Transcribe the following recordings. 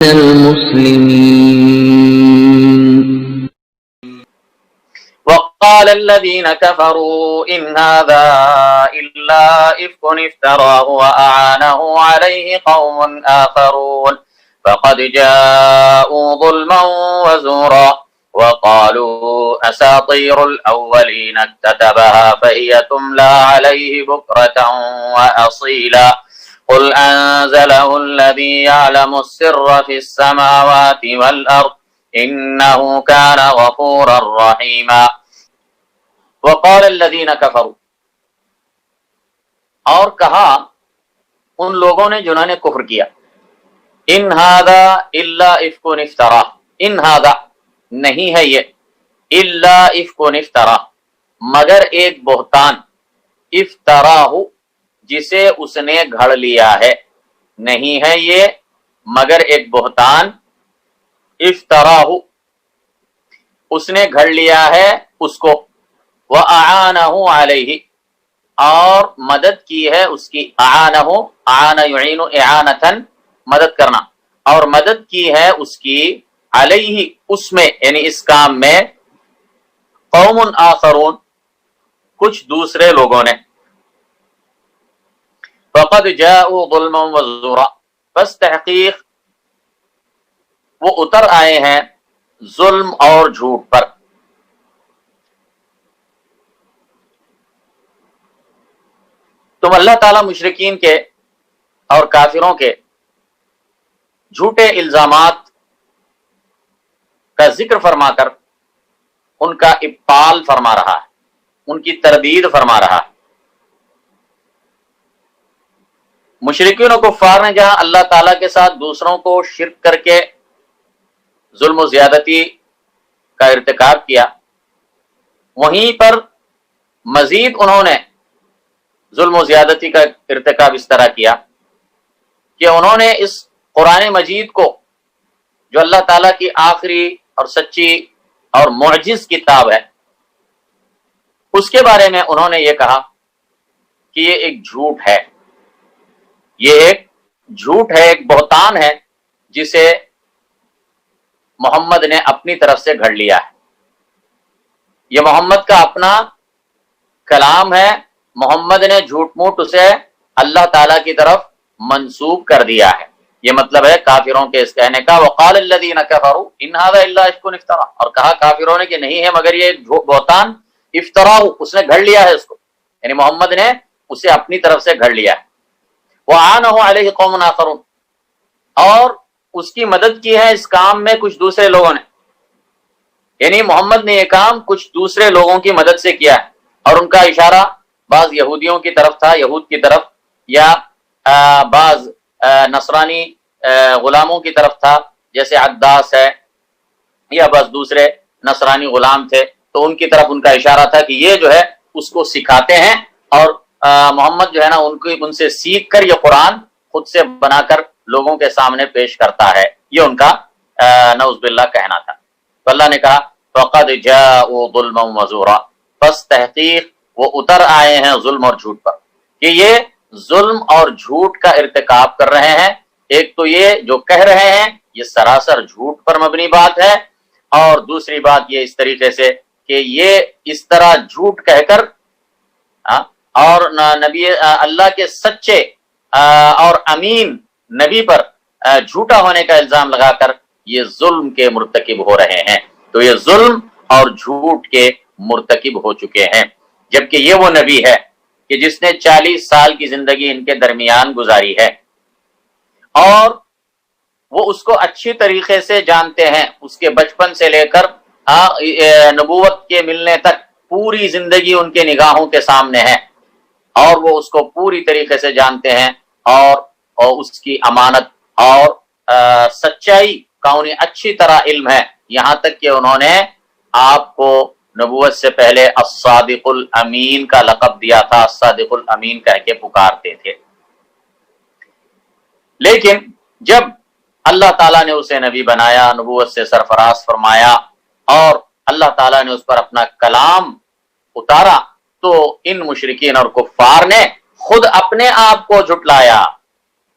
المسلمين. وقال الذين كفروا إن هذا إلا إفك افتراه وأعانه عليه قوم آخرون فقد جاءوا ظلما وزورا وقالوا أساطير الأولين اكتتبها فهي تملى عليه بكرة وأصيلا قل أنزله الذي يعلم السر في السماوات والأرض إنه كان غفورا رحيما. وقال الذين كفروا، اور کہا ان لوگوں نے جنہوں نے کفر کیا، ان ھذا الا افک افترا، ان ھذا نہیں ہے یہ، الا افک افترا مگر ایک بہتان، افتراہ جسے اس نے گھڑ لیا ہے، نہیں ہے یہ مگر ایک بہتان، افتراہ اس نے گھڑ لیا ہے اس کو، وَأَعَانَهُ عَلَيْهِ اور مدد کی ہے اس کی، اعانہ اعان یعین اعانتاً مدد کرنا، اور مدد کی ہے اس کی، علیہ اس میں یعنی اس کام میں، قوم آخرون کچھ دوسرے لوگوں نے، فقد جاءوا ظلما وزورا بس تحقیق وہ اتر آئے ہیں ظلم اور جھوٹ پر۔ تم اللہ تعالیٰ مشرکین کے اور کافروں کے جھوٹے الزامات کا ذکر فرما کر ان کا ابطال فرما رہا ہے، ان کی تردید فرما رہا ہے۔ مشرکین و کفار نے جہاں اللہ تعالیٰ کے ساتھ دوسروں کو شرک کر کے ظلم و زیادتی کا ارتکاب کیا، وہیں پر مزید انہوں نے ظلم و زیادتی کا ارتکاب اس طرح کیا کہ انہوں نے اس قرآن مجید کو جو اللہ تعالیٰ کی آخری اور سچی اور معجز کتاب ہے، اس کے بارے میں انہوں نے یہ کہا کہ یہ ایک جھوٹ ہے، یہ ایک جھوٹ ہے، ایک بہتان ہے جسے محمد نے اپنی طرف سے گھڑ لیا ہے، یہ محمد کا اپنا کلام ہے، محمد نے جھوٹ موٹ اسے اللہ تعالیٰ کی طرف منسوب کر دیا ہے، یہ مطلب ہے کافروں کے اس کہنے کا۔ وقال الذین کفروا ان ھذا الا افک افترا، اور کہا کافروں نے کہ نہیں ہے مگر یہ بہتان، افترا اس نے گھڑ لیا ہے اس کو، یعنی محمد نے اسے اپنی طرف سے گھڑ لیا ہے۔ وَعَانَهُ عَلَيْهِ قَوْمٌ آخَرُونَ اور اس کی مدد کی ہے اس کام میں کچھ دوسرے لوگوں نے، یعنی محمد نے یہ کام کچھ دوسرے لوگوں کی مدد سے کیا ہے، اور ان کا اشارہ بعض یہودیوں کی طرف تھا، یہود کی طرف، یا بعض نصرانی غلاموں کی طرف تھا، جیسے عداس ہے یا بعض دوسرے نصرانی غلام تھے، تو ان کی طرف ان کا اشارہ تھا کہ یہ جو ہے اس کو سکھاتے ہیں، اور محمد جو ہے نا ان سے سیکھ کر یہ قرآن خود سے بنا کر لوگوں کے سامنے پیش کرتا ہے، یہ ان کا نعوذ باللہ کہنا تھا۔ تو اللہ نے کہا فَقَدْ جَاءُوا ظُلْمًا وَزُورًا پس تحقیق وہ اتر آئے ہیں ظلم اور جھوٹ پر، کہ یہ ظلم اور جھوٹ کا ارتکاب کر رہے ہیں۔ ایک تو یہ جو کہہ رہے ہیں یہ سراسر جھوٹ پر مبنی بات ہے، اور دوسری بات یہ اس طریقے سے کہ یہ اس طرح جھوٹ کہہ کر اور نبی اللہ کے سچے اور امین نبی پر جھوٹا ہونے کا الزام لگا کر یہ ظلم کے مرتکب ہو رہے ہیں، تو یہ ظلم اور جھوٹ کے مرتکب ہو چکے ہیں، جبکہ یہ وہ نبی ہے کہ جس نے 40 سال کی زندگی ان کے درمیان گزاری ہے، اور وہ اس کو اچھی طریقے سے جانتے ہیں، اس کے بچپن سے لے کر نبوت کے ملنے تک پوری زندگی ان کے نگاہوں کے سامنے ہے، اور وہ اس کو پوری طریقے سے جانتے ہیں، اور اس کی امانت اور سچائی کا انہیں اچھی طرح علم ہے، یہاں تک کہ انہوں نے آپ کو نبوت سے پہلے الصادق الامین کا لقب دیا تھا، الصادق الامین کہہ کے پکارتے تھے۔ لیکن جب اللہ تعالیٰ نے اسے نبی بنایا، نبوت سے سرفراز فرمایا، اور اللہ تعالیٰ نے اس پر اپنا کلام اتارا، تو ان مشرکین اور کفار نے خود اپنے آپ کو جھٹلایا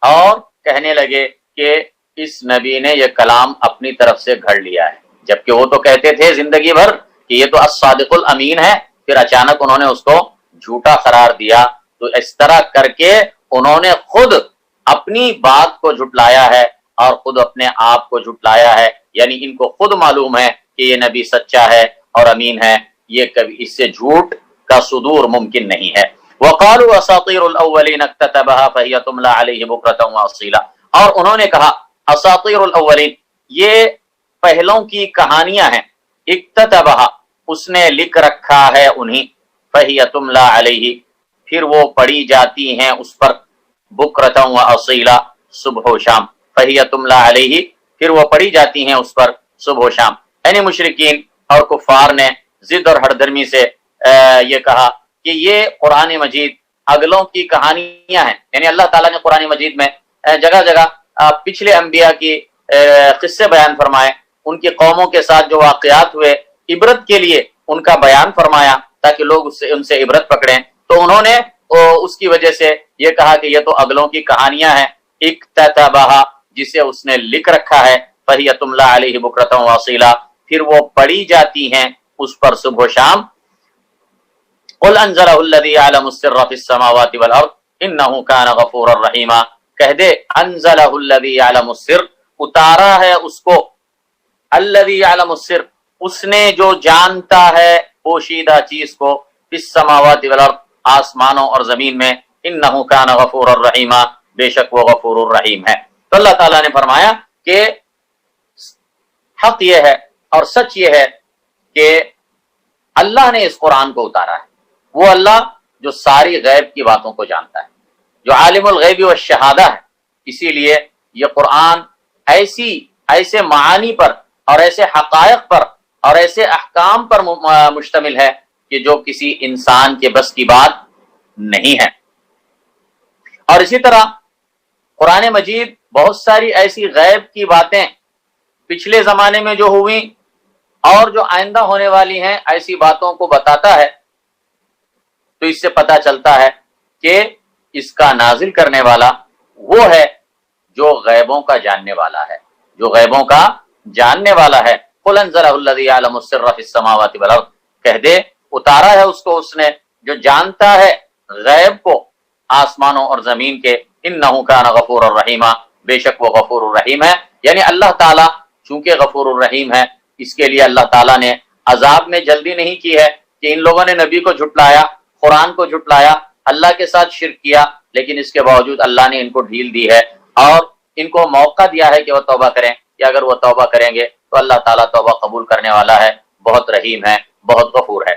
اور کہنے لگے کہ اس نبی نے یہ کلام اپنی طرف سے گھڑ لیا ہے، جبکہ وہ تو کہتے تھے زندگی بھر کہ یہ تو الصادق الامین ہے، پھر اچانک انہوں نے اس کو جھوٹا قرار دیا۔ تو اس طرح کر کے انہوں نے خود اپنی بات کو جھٹلایا ہے اور خود اپنے آپ کو جھٹلایا ہے، یعنی ان کو خود معلوم ہے کہ یہ نبی سچا ہے اور امین ہے، یہ کبھی اس سے جھوٹ کا صدور ممکن نہیں ہے۔ وقالوا اساطیر الاولین اکتتبها فهي تملی علیہ بکرۃ واصیلا، اور انہوں نے کہا اساطیر الاولین، یہ پہلوں کی کہانیاں ہیں، اکتتبها اس نے لکھ رکھا ہے انہیں، فهي تملی علیہ پھر وہ پڑھی جاتی ہیں اس پر، بکرۃ واصیلا صبح و شام، فهي تملی علیہ پھر وہ پڑھی جاتی ہیں اس پر صبح و شام۔ یعنی مشرکین اور کفار نے ضد اور ہردرمی سے یہ کہا کہ یہ قرآن مجید اگلوں کی کہانیاں ہیں، یعنی اللہ تعالیٰ نے قرآن مجید میں جگہ جگہ پچھلے انبیاء کی قصے بیان فرمائے، ان کی قوموں کے ساتھ جو واقعات ہوئے عبرت کے لیے ان کا بیان فرمایا تاکہ لوگ ان سے عبرت پکڑیں، تو انہوں نے اس کی وجہ سے یہ کہا کہ یہ تو اگلوں کی کہانیاں ہیں، اکتتبہا جسے اس نے لکھ رکھا ہے، فہی تملی علیہ بکرۃ واصیلا پھر وہ پڑھی جاتی ہیں اس پر صبح و شام۔ قل انزلہ الذی یعلم السر فی السماوات والارض انہ کان غفورا رحیما، کہہ دے انزلہ الذی یعلم السر، اتارا ہے اس کو، الذی یعلم السر اس نے جو جانتا ہے پوشیدہ چیز کو، فی السماوات والارض آسمانوں اور زمین میں، انہ کان غفورا رحیما بے شک وہ غفور الرحیم ہے۔ تو اللہ تعالیٰ نے فرمایا کہ حق یہ ہے اور سچ یہ ہے کہ اللہ نے اس قرآن کو اتارا ہے، وہ اللہ جو ساری غیب کی باتوں کو جانتا ہے، جو عالم الغیب والشہادہ ہے، اسی لیے یہ قرآن ایسے معانی پر اور ایسے حقائق پر اور ایسے احکام پر مشتمل ہے کہ جو کسی انسان کے بس کی بات نہیں ہے۔ اور اسی طرح قرآن مجید بہت ساری ایسی غیب کی باتیں پچھلے زمانے میں جو ہوئی اور جو آئندہ ہونے والی ہیں ایسی باتوں کو بتاتا ہے، تو اس سے پتہ چلتا ہے کہ اس کا نازل کرنے والا وہ ہے جو غیبوں کا جاننے والا ہے، جو غیبوں کا جاننے والا ہے۔ قل انزلہ الذی یعلم السر فی السماوات والارض، کہہ دے اتارا ہے اس کو اس نے جو جانتا ہے غیب کو آسمانوں اور زمین کے، انہ کان غفور الرحیما بے شک وہ غفور الرحیم ہے۔ یعنی اللہ تعالیٰ چونکہ غفور الرحیم ہے، اس کے لیے اللہ تعالیٰ نے عذاب میں جلدی نہیں کی ہے کہ ان لوگوں نے نبی کو جھٹلایا، قرآن کو جھٹلایا، اللہ کے ساتھ شرک کیا، لیکن اس کے باوجود اللہ نے ان کو ڈھیل دی ہے اور ان کو موقع دیا ہے کہ وہ توبہ کریں، کہ اگر وہ توبہ کریں گے تو اللہ تعالیٰ توبہ قبول کرنے والا ہے، بہت رحیم ہے، بہت غفور ہے۔